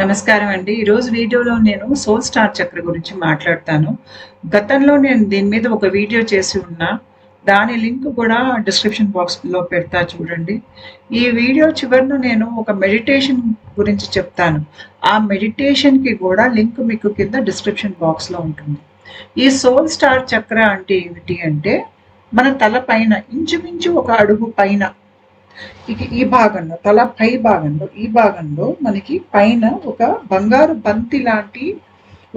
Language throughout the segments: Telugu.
నమస్కారం అండి. ఈరోజు వీడియోలో నేను సోల్ స్టార్ చక్ర గురించి మాట్లాడతాను. గతంలో నేను దీని మీద ఒక వీడియో చేసి ఉన్నా. దాని లింక్ కూడా డిస్క్రిప్షన్ బాక్స్‌లో పెడతా చూడండి. ఈ వీడియో చివరన నేను ఒక మెడిటేషన్ గురించి చెప్తాను. ఆ మెడిటేషన్‌కి కూడా లింక్ మీకు కింద డిస్క్రిప్షన్ బాక్స్‌లో ఉంటుంది. ఈ సోల్ స్టార్ చక్ర అంటే ఏమిటి అంటే, మన తల పైన ఇంచుమించు ఒక అడుగు పైన ఇక ఈ భాగంలో తల పై భాగంలో ఈ భాగంలో మనకి పైన ఒక బంగారు బంతి లాంటి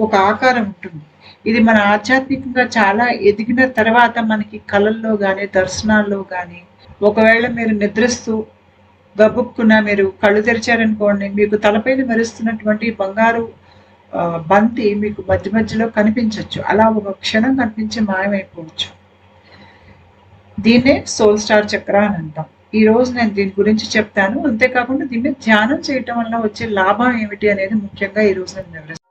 ఒక ఆకారం ఉంటుంది. ఇది మన ఆధ్యాత్మికంగా చాలా ఎదిగిన తర్వాత మనకి కళల్లో గాని, దర్శనాల్లో గాని, ఒకవేళ మీరు నిద్రిస్తూ గబుక్కున మీరు కళ్ళు తెరిచారనుకోండి, మీకు తలపైన మెరుస్తున్నటువంటి బంగారు బంతి మీకు మధ్య మధ్యలో కనిపించొచ్చు. అలా ఒక క్షణం కనిపించి మాయమైపోవచ్చు. దీన్నే సోల్ స్టార్ చక్ర అని అంటాం. ఈ రోజు నేను దీని గురించి చెప్తాను. అంతేకాకుండా దీన్ని ధ్యానం చేయటం వల్ల వచ్చే లాభం ఏమిటి అనేది ముఖ్యంగా ఈ రోజు నేను వివరిస్తాను.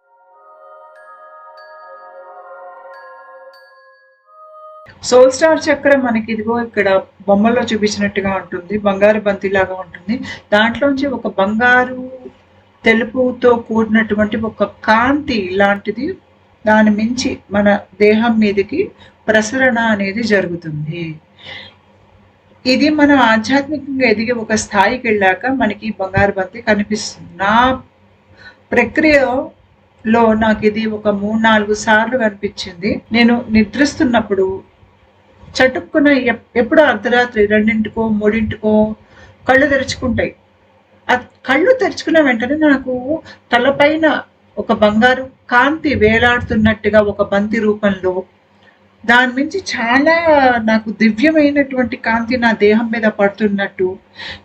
సోల్ స్టార్ చక్ర మనకి ఇదిగో ఇక్కడ బొమ్మల్లో చూపించినట్టుగా ఉంటుంది. బంగారు బంతిలాగా ఉంటుంది. దాంట్లోంచి ఒక బంగారు తెలుపుతో కూడినటువంటి ఒక కాంతి లాంటిది దాని మించి మన దేహం మీదకి ప్రసరణ అనేది జరుగుతుంది. ఇది మనం ఆధ్యాత్మికంగా ఎదిగి ఒక స్థాయికి వెళ్ళాక మనకి బంగారు బంతి కనిపిస్తుంది. నా ప్రక్రియలో నాకు ఇది ఒక 3-4 సార్లు కనిపించింది. నేను నిద్రిస్తున్నప్పుడు చటుక్కున ఎప్పుడో అర్ధరాత్రి 2కో 3కో కళ్ళు తెరుచుకుంటాయి. కళ్ళు తెరుచుకున్న వెంటనే నాకు తలపైన ఒక బంగారు కాంతి వేలాడుతున్నట్టుగా ఒక బంతి రూపంలో దాని నుంచి చాలా నాకు దివ్యమైనటువంటి కాంతి నా దేహం మీద పడుతున్నట్టు,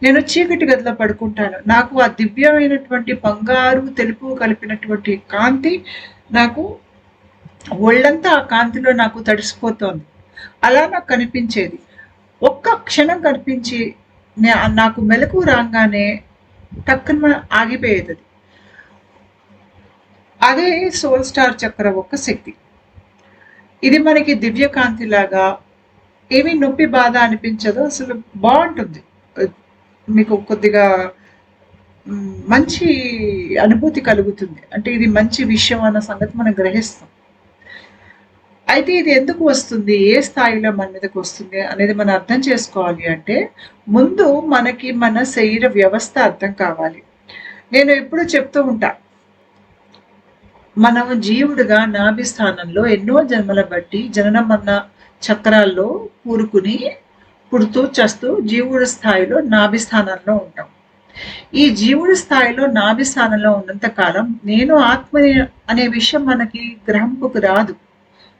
నేను చీకటి గదిలో పడుకుంటాను. నాకు ఆ దివ్యమైనటువంటి బంగారు తెలుపు కలిపినటువంటి కాంతి నాకు ఒళ్ళంతా ఆ కాంతిలో నాకు తడిసిపోతోంది. అలా నాకు కనిపించేది. ఒక్క క్షణం కనిపించి నాకు మెలకువ రాగానే టక్కున ఆగిపోయేది. అదే సోల్ స్టార్ చక్ర ఒక్క శక్తి. ఇది మనకి దివ్యకాంతి లాగా ఏమీ నొప్పి బాధ అనిపించదు. అసలు బాగుంటుంది. మీకు కొద్దిగా మంచి అనుభూతి కలుగుతుంది. అంటే ఇది మంచి విషయం అన్న సంగతి మనం గ్రహిస్తాం. అయితే ఇది ఎందుకు వస్తుంది, ఏ స్థాయిలో మన మీదకి వస్తుంది అనేది మనం అర్థం చేసుకోవాలి అంటే, ముందు మనకి మన శరీర వ్యవస్థ అర్థం కావాలి. నేను ఎప్పుడు చెప్తూ ఉంటా, మనం జీవుడుగా నాభి స్థానంలో ఎన్నో జన్మల బట్టి జనన మరణ చక్రాల్లో కూరుకుని పుడుతూ చస్తూ జీవుడి స్థాయిలో నాభి స్థానంలో ఉంటాం. ఈ జీవుడి స్థాయిలో నాభి స్థానంలో ఉన్నంత కాలం నేను ఆత్మని అనే విషయం మనకి గ్రహింపుకు రాదు.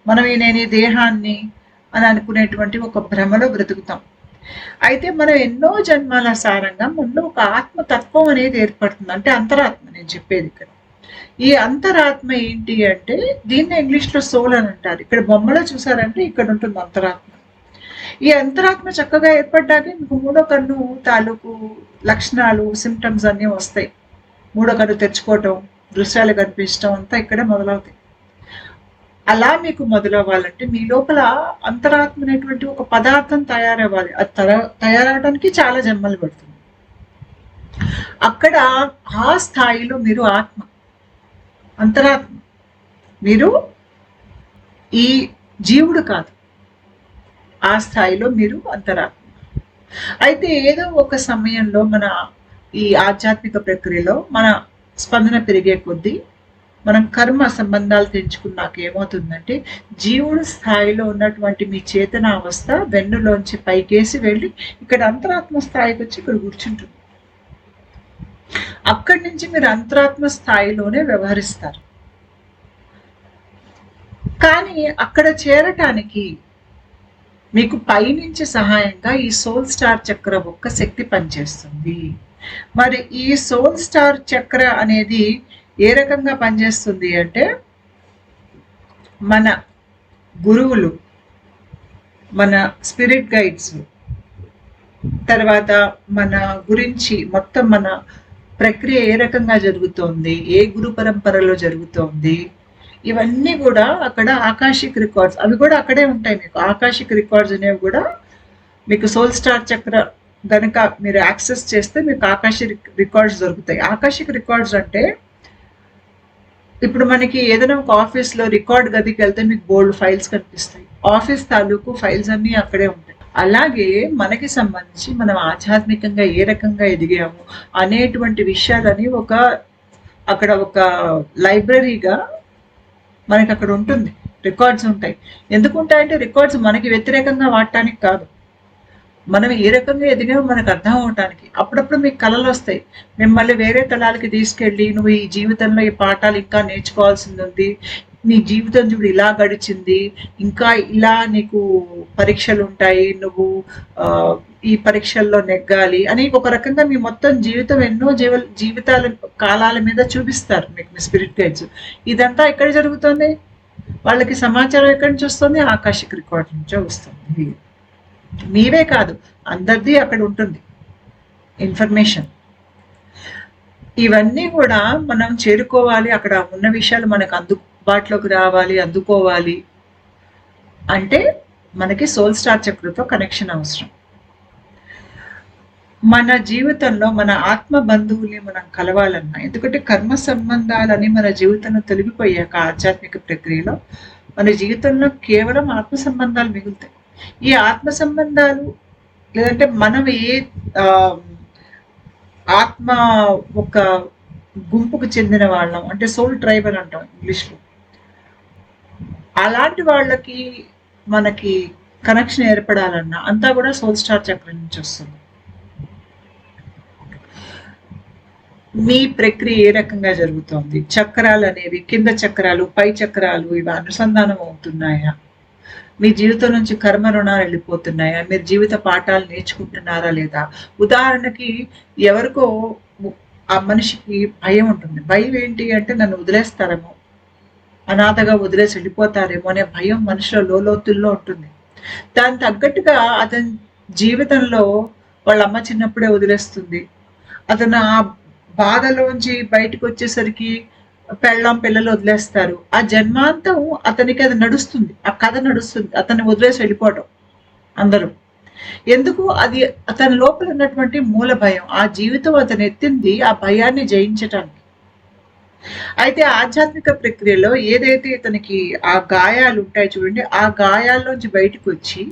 మనం నేను ఈ దేహాన్ని అని అనుకునేటువంటి ఒక భ్రమలో బ్రతుకుతాం. అయితే మనం ఎన్నో జన్మల సారంగా మనలో ఒక ఆత్మతత్వం అనేది ఏర్పడుతుంది. అంటే అంతరాత్మ నేను చెప్పేది ఇక్కడ. ఈ అంతరాత్మ ఏంటి అంటే, దీన్ని ఇంగ్లీష్లో సోల్ అని అంటారు. ఇక్కడ బొమ్మలో చూసారంటే ఇక్కడ ఉంటుంది అంతరాత్మ. ఈ అంతరాత్మ చక్కగా ఏర్పడ్డాకే మీకు మూడో కన్ను తాలూకు లక్షణాలు, సిమ్టమ్స్ అన్నీ వస్తాయి. మూడో కన్ను తెచ్చుకోవటం, దృశ్యాలు కనిపించడం అంతా ఇక్కడే మొదలవుతాయి. అలా మీకు మొదలవ్వాలంటే మీ లోపల అంతరాత్మ అనేటువంటి ఒక పదార్థం తయారవ్వాలి. అది తయారవడానికి చాలా జన్మలు పడుతుంది. అక్కడ ఆ స్థాయిలో మీరు ఆత్మ, అంతరాత్మ, మీరు ఈ జీవుడు కాదు. ఆ స్థాయిలో మీరు అంతరాత్మ. అయితే ఏదో ఒక సమయంలో మన ఈ ఆధ్యాత్మిక ప్రక్రియలో మన స్పందన పెరిగే కొద్దీ మనం కర్మ సంబంధాలు తెంచుకున్నాక ఏమవుతుందంటే, జీవుడు స్థాయిలో ఉన్నటువంటి మీ చేతన అవస్థ వెన్నులోంచి పైకేసి వెళ్ళి ఇక్కడ అంతరాత్మ స్థాయికి వచ్చి ఇక్కడ కూర్చుంటుంది. అక్కడి నుంచి మీరు అంతరాత్మ స్థాయిలోనే వ్యవహరిస్తారు. కానీ అక్కడ చేరటానికి మీకు పైనుంచి సహాయంగా ఈ సోల్ స్టార్ చక్ర ఒక్క శక్తి పనిచేస్తుంది. మరి ఈ సోల్ స్టార్ చక్ర అనేది ఏ రకంగా పనిచేస్తుంది అంటే, మన గురువులు, మన స్పిరిట్ గైడ్స్, తర్వాత మన గురించి మొత్తం మన ప్రక్రియ ఏ రకంగా జరుగుతోంది, ఏ గురు పరంపరలో జరుగుతోంది, ఇవన్నీ కూడా అక్కడ ఆకాశిక్ రికార్డ్స్, అవి కూడా అక్కడే ఉంటాయి. మీకు ఆకాశిక్ రికార్డ్స్ అనేవి కూడా మీకు సోల్ స్టార్ చక్ర గనక మీరు యాక్సెస్ చేస్తే మీకు ఆకాశిక్ రికార్డ్స్ దొరుకుతాయి. ఆకాశిక్ రికార్డ్స్ అంటే ఇప్పుడు మనకి ఏదైనా ఒక ఆఫీస్‌లో రికార్డ్ గదికెళ్తే మీకు బోలెడు ఫైల్స్ కనిపిస్తాయి. ఆఫీస్ తాలూకు ఫైల్స్ అన్నీ అక్కడే ఉంటాయి. అలాగే మనకి సంబంధించి మనం ఆధ్యాత్మికంగా ఏ రకంగా ఎదిగాము అనేటువంటి విషయాలని అక్కడ ఒక లైబ్రరీగా మనకక్కడ ఉంటుంది. రికార్డ్స్ ఉంటాయి. ఎందుకుంటాయంటే రికార్డ్స్ మనకి వ్యతిరేకంగా వాడటానికి కాదు. మనం ఏ రకంగా ఎదిగామో మనకు అర్థం అవటానికి. అప్పుడప్పుడు మీకు కలలొస్తాయి. మిమ్మల్ని వేరే తలాలకి తీసుకెళ్ళి, నువ్వు ఈ జీవితంలో ఈ పాఠాలు ఇంకా నేర్చుకోవాల్సిందుంది. నీ జీవితం చూడు ఇలా గడిచింది. ఇంకా ఇలా నీకు పరీక్షలుంటాయి. నువ్వు ఈ పరీక్షల్లో నెగ్గాలి అని ఒక రకంగా మీ మొత్తం జీవితం ఎన్నో జీవితాల కాలాల మీద చూపిస్తారు మీకు మీ స్పిరిట్ గైడ్స్. ఇదంతా ఎక్కడ జరుగుతుంది? వాళ్ళకి సమాచారం ఎక్కడి నుంచి వస్తుంది? ఆకాశిక్ రికార్డ్ నుంచే వస్తుంది. మీవే కాదు, అందరిది అక్కడ ఉంటుంది ఇన్ఫర్మేషన్. ఇవన్నీ కూడా మనం చేరుకోవాలి, అక్కడ ఉన్న విషయాలు మనకు అందుబాటులోకి రావాలి, అందుకోవాలి అంటే మనకి సోల్ స్టార్ చక్రతో కనెక్షన్ అవసరం. మన జీవితంలో మన ఆత్మ బంధువుల్ని మనం కలవాలన్నా, ఎందుకంటే కర్మ సంబంధాలని మన జీవితంలో తొలగిపోయాక ఆధ్యాత్మిక ప్రక్రియలో మన జీవితంలో కేవలం ఆత్మ సంబంధాలు మిగులుతాయి. ఈ ఆత్మ సంబంధాలు లేదంటే మనం ఆత్మ ఒక గుంపుకు చెందిన వాళ్ళం అంటే సోల్ ట్రైబ్ అని అంటాం ఇంగ్లీష్లో. అలాంటి వాళ్ళకి మనకి కనెక్షన్ ఏర్పడాలన్నా అంతా కూడా సోల్ స్టార్ చక్రం నుంచి వస్తుంది. మీ ప్రక్రియ ఏ రకంగా జరుగుతోంది? చక్రాలు అనేవి కింద చక్రాలు, పై చక్రాలు ఇవి అనుసంధానం అవుతున్నాయా? మీ జీవితం నుంచి కర్మ రుణాలు వెళ్ళిపోతున్నాయా? మీరు జీవిత పాఠాలు నేర్చుకుంటున్నారా లేదా? ఉదాహరణకి ఎవరికో ఆ మనిషికి భయం ఉంటుంది. భయం ఏంటి అంటే నన్ను వదిలేస్తారేమో, అనాథగా వదిలేసి వెళ్ళిపోతారేమో అనే భయం మనిషిలో లోతుల్లో ఉంటుంది. దాని తగ్గట్టుగా అతని జీవితంలో వాళ్ళ అమ్మ చిన్నప్పుడే వదిలేస్తుంది. అతను ఆ బాధలోంచి బయటకు వచ్చేసరికి పెళ్ళాం పిల్లలు వదిలేస్తారు. ఆ జన్మాంతం అతనికి అది నడుస్తుంది, ఆ కథ నడుస్తుంది, అతన్ని వదిలేసి వెళ్ళిపోవటం అందరూ. ఎందుకు? అది అతని లోపల ఉన్నటువంటి మూల భయం. ఆ జీవితం అతను ఎత్తింది ఆ భయాన్ని జయించటానికి. అయితే ఆధ్యాత్మిక ప్రక్రియలో ఏదైతే ఇతనికి ఆ గాయాలు ఉంటాయి చూడండి, ఆ గాయాల్లోంచి బయటకు వచ్చి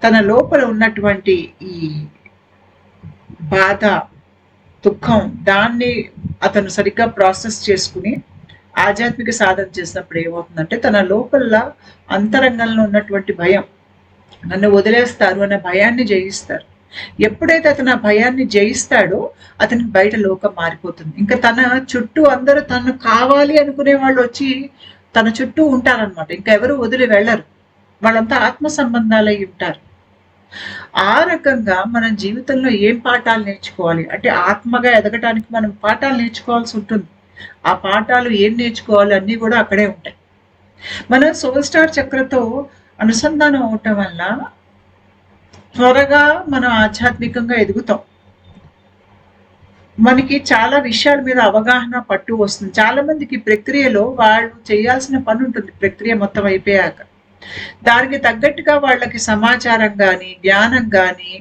తన లోపల ఉన్నటువంటి ఈ బాధ, దుఃఖం, దాన్ని అతను సరిగ్గా ప్రాసెస్ చేసుకుని ఆధ్యాత్మిక సాధన చేసినప్పుడు ఏమవుతుందంటే తన లోపల అంతరంగంలో ఉన్నటువంటి భయం, నన్ను వదిలేస్తారు అనే భయాన్ని జయిస్తారు. ఎప్పుడైతే అతను ఆ భయాన్ని జయిస్తాడో అతనికి బయట లోకం మారిపోతుంది. ఇంకా తన చుట్టూ అందరూ తను కావాలి అనుకునే వాళ్ళు వచ్చి తన చుట్టూ ఉంటారనమాట. ఇంకా ఎవరు వదిలి వెళ్ళరు. వాళ్ళంతా ఆత్మ సంబంధాలై ఉంటారు. ఆ రకంగా మన జీవితంలో ఏం పాఠాలు నేర్చుకోవాలి అంటే ఆత్మగా ఎదగటానికి మనం పాఠాలు నేర్చుకోవాల్సి ఉంటుంది. ఆ పాఠాలు ఏం నేర్చుకోవాలి అన్నీ కూడా అక్కడే ఉంటాయి. మనం సోల్ స్టార్ చక్రతో అనుసంధానం అవటం వల్ల త్వరగా మనం ఆధ్యాత్మికంగా ఎదుగుతాం. మనకి చాలా విషయాల మీద అవగాహన పట్టు వస్తుంది. చాలా మందికి ప్రక్రియలో వాళ్ళు చేయాల్సిన పని ఉంటుంది ప్రక్రియ మొత్తం అయిపోయాక. దానికి తగ్గట్టుగా వాళ్ళకి సమాచారం కానీ, జ్ఞానం కానీ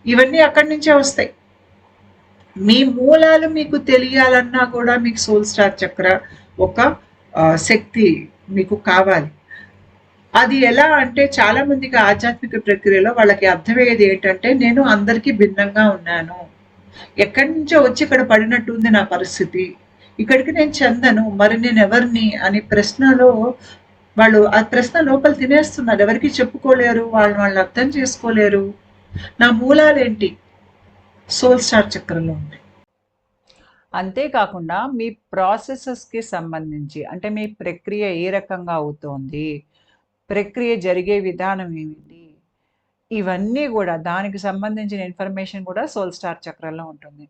ఇవన్నీ అక్కడి నుంచే వస్తాయి. మీ మూలాలు మీకు తెలియాలన్నా కూడా మీకు సోల్ స్టార్ చక్ర ఒక శక్తి మీకు కావాలి. అది ఎలా అంటే చాలా మందికి ఆధ్యాత్మిక ప్రక్రియలో వాళ్ళకి అర్థమయ్యేది ఏంటంటే నేను అందరికీ భిన్నంగా ఉన్నాను, ఎక్కడి నుంచో వచ్చి ఇక్కడ పడినట్టు ఉంది నా పరిస్థితి, ఇక్కడికి నేను చెందను, మరి నేను ఎవరిని అని ప్రశ్నలో వాళ్ళు ఆ ప్రశ్న లోపల తినేస్తున్నారు. ఎవరికి చెప్పుకోలేరు, వాళ్ళు అర్థం చేసుకోలేరు. నా మూలాలేంటి? సోల్ స్టార్ చక్రంలో ఉంది. అంతేకాకుండా మీ ప్రాసెసెస్కి సంబంధించి అంటే మీ ప్రక్రియ ఏ రకంగా అవుతోంది, ప్రక్రియ జరిగే విధానం ఏమిటి, ఇవన్నీ కూడా దానికి సంబంధించిన ఇన్ఫర్మేషన్ కూడా సోల్ స్టార్ చక్రంలో ఉంటుంది.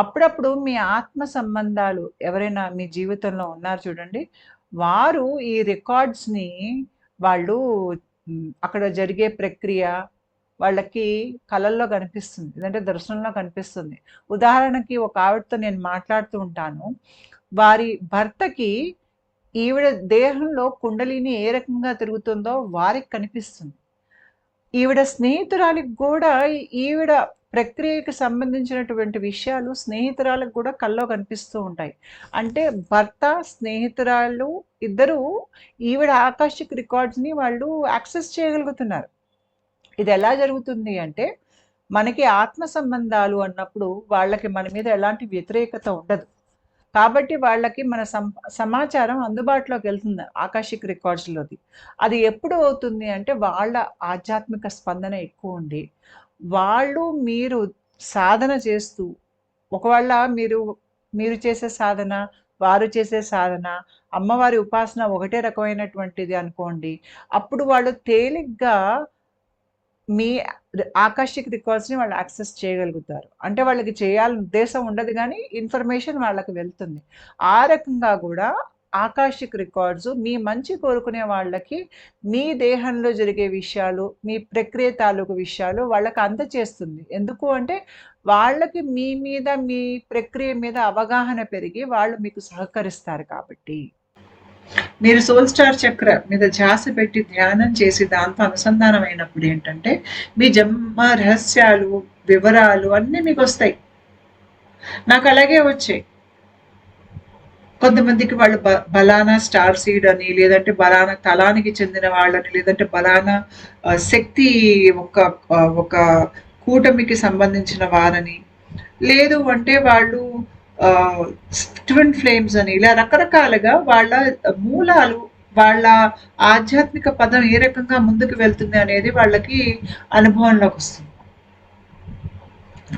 అప్పుడప్పుడు మీ ఆత్మ సంబంధాలు ఎవరైనా మీ జీవితంలో ఉన్నారు చూడండి, వారు ఈ రికార్డ్స్ని వాళ్ళు అక్కడ జరిగే ప్రక్రియ వాళ్ళకి కళల్లో కనిపిస్తుంది, లేదంటే దర్శనంలో కనిపిస్తుంది. ఉదాహరణకి ఒక ఆవిడతో నేను మాట్లాడుతూ ఉంటాను. వారి భర్తకి ఈవిడ దేహంలో కుండలిని ఏ రకంగా తిరుగుతుందో వారికి కనిపిస్తుంది. ఈవిడ స్నేహితురాలికి కూడా ఈవిడ ప్రక్రియకి సంబంధించినటువంటి విషయాలు స్నేహితురాలకు కూడా కల్లో కనిపిస్తూ ఉంటాయి. అంటే భర్త, స్నేహితురాలు ఇద్దరూ ఈవిడ ఆకాశిక్ రికార్డ్స్‌ని వాళ్ళు యాక్సెస్ చేయగలుగుతున్నారు. ఇదెలా జరుగుతుంది అంటే, మనకి ఆత్మ సంబంధాలు అన్నప్పుడు వాళ్ళకి మన మీద ఎలాంటి వ్యతిరేకత ఉండదు. కాబట్టి వాళ్ళకి మన సమాచారం అందుబాటులోకెళ్తుంది ఆకాశిక్ రికార్డ్స్‌లోది. అది ఎప్పుడు అవుతుంది అంటే, వాళ్ళ ఆధ్యాత్మిక స్పందన ఎక్కువుండి, వాళ్ళు మీరు సాధన చేస్తూ, ఒకవేళ మీరు చేసే సాధన, వారు చేసే సాధన, అమ్మవారి ఉపాసన ఒకటే రకమైనటువంటిది అనుకోండి. అప్పుడు వాళ్ళు తేలిగ్గా మీ ఆకాశిక్ రికార్డ్స్‌ని వాళ్ళు యాక్సెస్ చేయగలుగుతారు. అంటే వాళ్ళకి చేయాలని ఉద్దేశం ఉండదు గానీ, ఇన్ఫర్మేషన్ వాళ్ళకి వెళ్తుంది. ఆ రకంగా గూడా ఆకాశిక్ రికార్డ్స్ మీ మంచి కోరుకునే వాళ్ళకి మీ దేహంలో జరిగే విషయాలు, మీ ప్రక్రియ తాలూకు విషయాలు వాళ్ళకి అందచేస్తుంది. ఎందుకు అంటే, వాళ్ళకి మీ మీద, మీ ప్రక్రియ మీద అవగాహన పెరిగి వాళ్ళు మీకు సహకరిస్తారు కాబట్టి. మీరు సోల్ స్టార్ చక్ర మీద ధ్యాస పెట్టి ధ్యానం చేసి దాంతో అనుసంధానం అయినప్పుడు ఏంటంటే, మీ జన్మ రహస్యాలు, వివరాలు అన్నీ మీకొస్తాయి. నాకు అలాగే వచ్చాయి. కొంతమందికి వాళ్ళు బలానా స్టార్ సీడ్ అని, లేదంటే బలానా తలానికి చెందిన వాళ్ళని, లేదంటే బలానా శక్తి ఒక ఒక కూటమికి సంబంధించిన వారని, లేదు అంటే వాళ్ళు ట్విన్ ఫ్లేమ్స్ అని, ఇలా రకరకాలుగా వాళ్ళ మూలాలు, వాళ్ళ ఆధ్యాత్మిక పదం ఏ రకంగా ముందుకు వెళ్తుంది అనేది వాళ్ళకి అనుభవంలోకి వస్తుంది,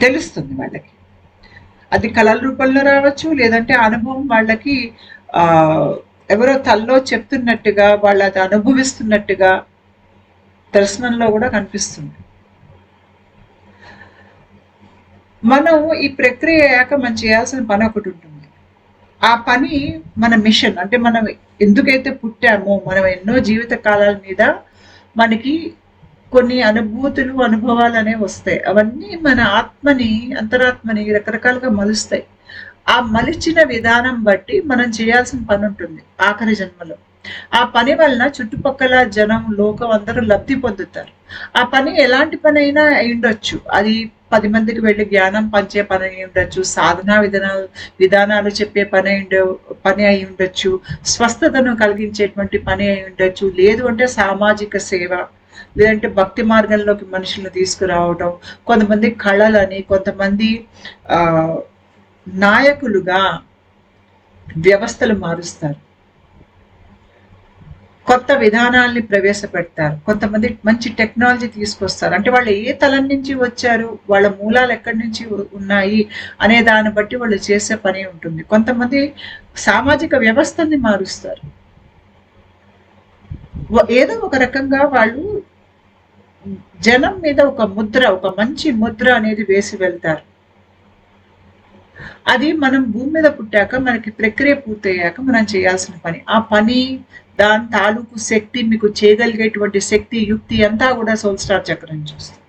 తెలుస్తుంది వాళ్ళకి. అది కళల రూపంలో రావచ్చు, లేదంటే అనుభవం వాళ్ళకి ఎవరో తల్లో చెప్తున్నట్టుగా, వాళ్ళు అది అనుభవిస్తున్నట్టుగా దర్శనంలో కూడా కనిపిస్తుంది. మనం ఈ ప్రక్రియ అయ్యాక మనం చేయాల్సిన పని ఒకటి ఉంటుంది. ఆ పని మన మిషన్. అంటే మనం ఎందుకైతే పుట్టామో, మనం ఎన్నో జీవిత కాలాల మీద మనకి కొన్ని అనుభూతులు, అనుభవాలు అనేవి వస్తాయి. అవన్నీ మన ఆత్మని, అంతరాత్మని రకరకాలుగా మలుస్తాయి. ఆ మలిచిన విధానం బట్టి మనం చేయాల్సిన పని ఉంటుంది ఆఖరి జన్మలో. ఆ పని వలన చుట్టుపక్కల జనం, లోకం అందరూ లబ్ధి పొందుతారు. ఆ పని ఎలాంటి పని అయినా అయ్యుండొచ్చు. అది 10 మందికి వెళ్ళి జ్ఞానం పంచే పని అయి ఉండొచ్చు, సాధనా విధానాలు చెప్పే పని అయి ఉండొచ్చు, స్వస్థతను కలిగించేటువంటి పని అయి ఉండొచ్చు, లేదు అంటే సామాజిక సేవ, లేదంటే భక్తి మార్గంలోకి మనుషులను తీసుకురావటం, కొంతమంది కళలని, కొంతమంది నాయకులుగా వ్యవస్థలు మారుస్తారు, కొత్త విధానాల్ని ప్రవేశపెడతారు, కొంతమంది మంచి టెక్నాలజీ తీసుకొస్తారు. అంటే వాళ్ళు ఏ తలం నుంచి వచ్చారు, వాళ్ళ మూలాలు ఎక్కడి నుంచి ఉన్నాయి అనే దాన్ని బట్టి వాళ్ళు చేసే పని ఉంటుంది. కొంతమంది సామాజిక వ్యవస్థని మారుస్తారు. ఏదో ఒక రకంగా వాళ్ళు జనం మీద ఒక ముద్ర, ఒక మంచి ముద్ర అనేది వేసి వెళ్తారు. అది మనం భూమి మీద పుట్టాక, మనకి ప్రక్రియ పూర్తయ్యాక మనం చేయాల్సిన పని. ఆ పని, దాని తాలూకు శక్తి, మీకు చేయగలిగేటువంటి శక్తి, యుక్తి అంతా కూడా సోల్ స్టార్ చక్రం నుంచి వస్తుంది.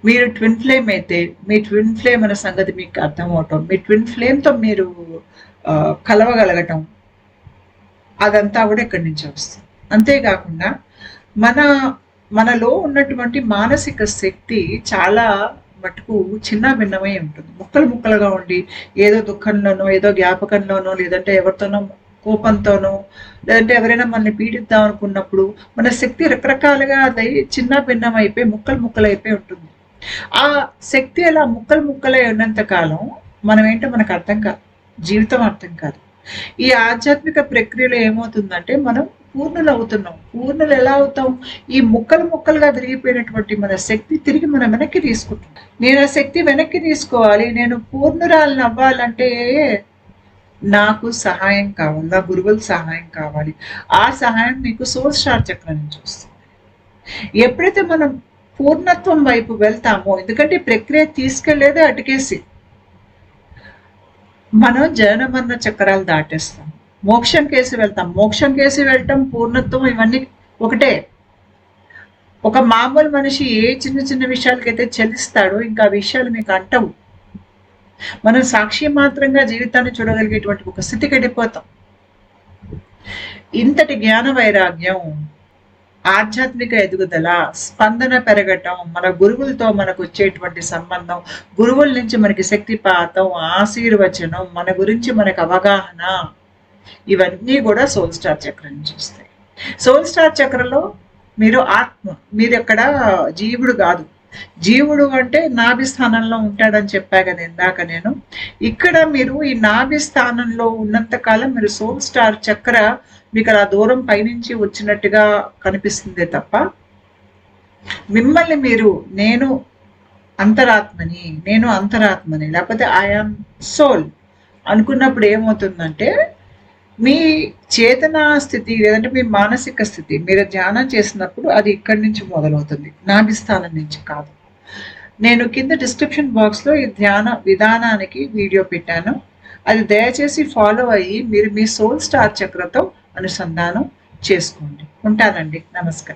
మీరు ట్విన్ ఫ్లేమ్ అయితే, మీ ట్విన్ ఫ్లేమ్ అనే సంగతి మీకు అర్థం అవటం, మీ ట్విన్ ఫ్లేమ్తో మీరు కలవగలగటం, అదంతా కూడా ఇక్కడి నుంచి వస్తుంది. అంతేకాకుండా మనలో ఉన్నటువంటి మానసిక శక్తి చాలా మటుకు చిన్న భిన్నమై ఉంటుంది. ముక్కలు ముక్కలుగా ఉండి, ఏదో దుఃఖంలోనో, ఏదో జ్ఞాపకంలోనో, లేదంటే ఎవరితోనో కోపంతోనో, లేదంటే ఎవరైనా మనల్ని పీడిద్దాం అనుకున్నప్పుడు మన శక్తి రకరకాలుగా అది చిన్న భిన్నం అయిపోయి, ముక్కలు ముక్కలు అయిపోయి ఉంటుంది. ఆ శక్తి అలా ముక్కలు ముక్కలై ఉన్నంత కాలం మనం ఏంటో మనకు అర్థం కాదు, జీవితం అర్థం కాదు. ఈ ఆధ్యాత్మిక ప్రక్రియలో ఏమవుతుందంటే, మనం పూర్ణులు అవుతున్నాం. పూర్ణులు ఎలా అవుతాం? ఈ ముక్కలు ముక్కలుగా విరిగిపోయినటువంటి మన శక్తి తిరిగి మనం వెనక్కి తీసుకుంటున్నాం. నేను ఆ శక్తి వెనక్కి తీసుకోవాలి, నేను పూర్ణురాలను అవ్వాలంటే నాకు సహాయం కావాలి, నా గురువుల సహాయం కావాలి. ఆ సహాయం మీకు సోల్ స్టార్ చక్రం నుంచి వస్తుంది. ఎప్పుడైతే మనం పూర్ణత్వం వైపు వెళ్తామో, ఎందుకంటే ప్రక్రియ తీసుకెళ్లేదే అటుకేసి, మనం జనన మరణ చక్రాలు దాటేస్తాం, మోక్షం కేసి వెళ్తాం. మోక్షం కేసి వెళ్ళటం, పూర్ణత్వం, ఇవన్నీ ఒకటే. ఒక మామూలు మనిషి ఏ చిన్న చిన్న విషయాలకైతే చెల్లిస్తాడో ఇంకా ఆ విషయాలు మీకు అంటవు. మనం సాక్షి మాత్రంగా జీవితాన్ని చూడగలిగేటువంటి ఒక స్థితికి వెళ్ళిపోతాం. ఇంతటి జ్ఞాన వైరాగ్యం ఆధ్యాత్మిక ఎదుగుదల, స్పందన పెరగటం, మన గురువులతో మనకు వచ్చేటువంటి సంబంధం, గురువుల నుంచి మనకి శక్తిపాతం, ఆశీర్వచనం, మన గురించి మనకు అవగాహన, ఇవన్నీ కూడా సోల్ స్టార్ చక్రం నుంచి వస్తాయి. సోల్ స్టార్ చక్రంలో మీరు ఆత్మ, మీరు ఎక్కడ జీవుడు కాదు. జీవుడు అంటే నాభి స్థానంలో ఉంటాడని చెప్పా కదా ఇందాక నేను. ఇక్కడ మీరు ఈ నాభి స్థానంలో ఉన్నంత కాలం మీరు సోల్ స్టార్ చక్ర మీకు అలా దూరం పైనుంచి వచ్చినట్టుగా కనిపిస్తుందే తప్ప, మిమ్మల్ని మీరు నేను అంతరాత్మని లేకపోతే ఐఆమ్ సోల్ అనుకున్నప్పుడు ఏమవుతుందంటే, మీ చేతనా స్థితి లేదంటే మీ మానసిక స్థితి మీరు ధ్యానం చేసినప్పుడు అది ఇక్కడి నుంచి మొదలవుతుంది, నాభి స్థానం నుంచి కాదు. నేను కింద డిస్క్రిప్షన్ బాక్స్లో ఈ ధ్యాన విధానానికి వీడియో పెట్టాను. అది దయచేసి ఫాలో అయ్యి మీరు మీ సోల్ స్టార్ చక్రతో అనుసంధానం చేసుకోండి. ఉంటానండి. నమస్కారం.